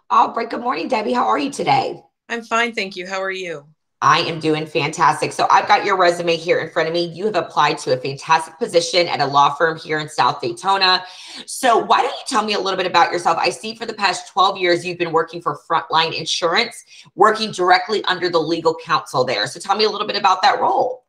All right. Good morning, Debbie. How are you today? I'm fine, thank you. How are you? I am doing fantastic. So I've got your resume here in front of me. You have applied to a fantastic position at a law firm here in South Daytona. So why don't you tell me a little bit about yourself? I see for the past 12 years you've been working for Frontline Insurance, working directly under the legal counsel there. So tell me a little bit about that role.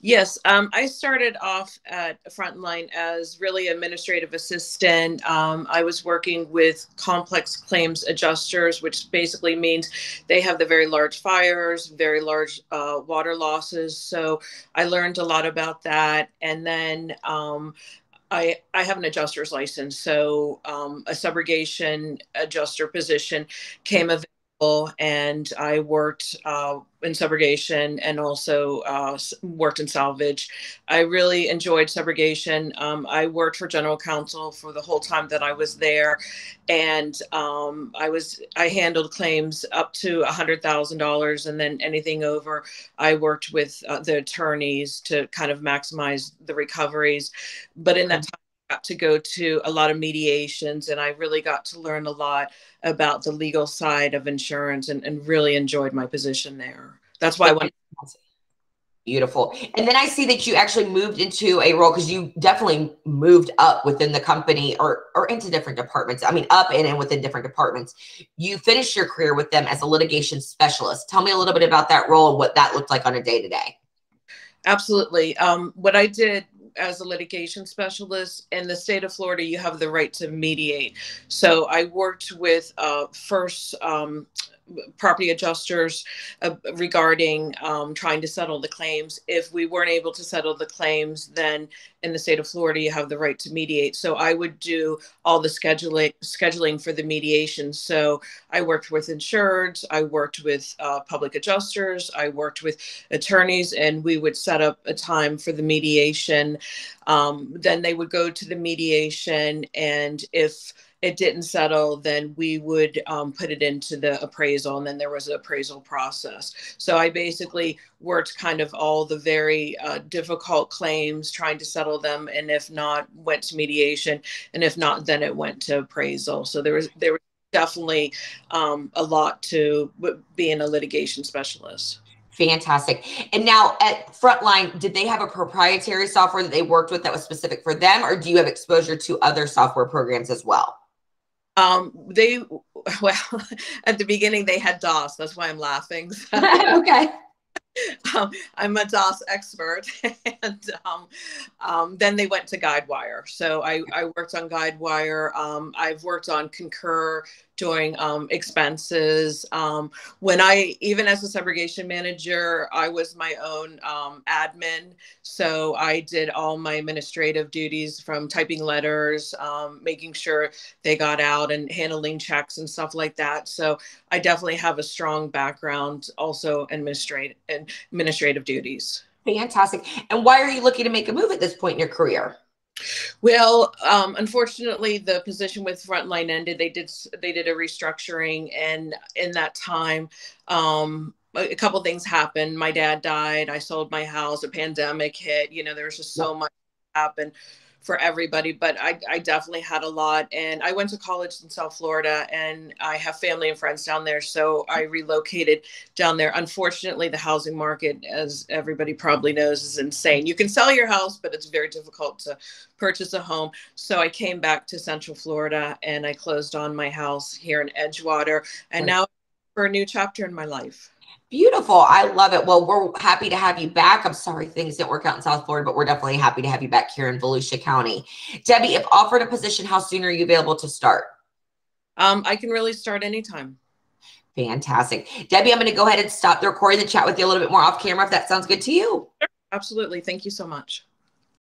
Yes, I started off at Frontline as really administrative assistant. I was working with complex claims adjusters, which basically means they have the very large fires, very large water losses. So I learned a lot about that. And then I have an adjuster's license, so a subrogation adjuster position came available, and I worked in subrogation and also worked in salvage. I really enjoyed subrogation. I worked for general counsel for the whole time that I was there, and I handled claims up to $100,000, and then anything over, I worked with the attorneys to kind of maximize the recoveries. But in that Okay. time, I got to go to a lot of mediations, and I really got to learn a lot about the legal side of insurance, and really enjoyed my position there. That's why I went. Beautiful. And then I see that you actually moved into a role because you definitely moved up within the company or into different departments. I mean, up and within different departments. You finished your career with them as a litigation specialist. Tell me a little bit about that role and what that looked like on a day to day. Absolutely. What I did as a litigation specialist in the state of Florida, you have the right to mediate. So I worked with first property adjusters regarding trying to settle the claims. If we weren't able to settle the claims, then in the state of Florida, you have the right to mediate. So I would do all the scheduling for the mediation. So I worked with insureds, I worked with public adjusters, I worked with attorneys, and we would set up a time for the mediation. Then they would go to the mediation, and if it didn't settle, then we would put it into the appraisal, and then there was an appraisal process. So I basically worked kind of all the very difficult claims, trying to settle them, and if not, went to mediation, and if not, then it went to appraisal. So there was definitely a lot to being a litigation specialist. Fantastic. And now at Frontline, did they have a proprietary software that they worked with that was specific for them, or do you have exposure to other software programs as well? They, well, at the beginning they had DOS. That's why I'm laughing. Okay. I'm a DOS expert, and then they went to Guidewire. So I worked on Guidewire. I've worked on Concur, doing expenses. When even as a subrogation manager, I was my own admin. So I did all my administrative duties, from typing letters, making sure they got out, and handling checks and stuff like that. So I definitely have a strong background also administrative duties. Fantastic. And why are you looking to make a move at this point in your career? Well, unfortunately, the position with Frontline ended. They did a restructuring, and in that time, a couple things happened. My dad died. I sold my house. A pandemic hit. There was just so much happened for everybody. But I definitely had a lot, and I went to college in South Florida, and I have family and friends down there, so I relocated down there. Unfortunately, the housing market, as everybody probably knows, is insane. You can sell your house, but it's very difficult to purchase a home. So I came back to Central Florida, and I closed on my house here in Edgewater, and now for a new chapter in my life. Beautiful. I love it. Well, we're happy to have you back. I'm sorry things didn't work out in South Florida, but we're definitely happy to have you back here in Volusia County. Debbie, if offered a position, how soon are you available to start? I can really start anytime. Fantastic. Debbie, I'm going to go ahead and stop the recording and chat with you a little bit more off camera if that sounds good to you. Absolutely. Thank you so much.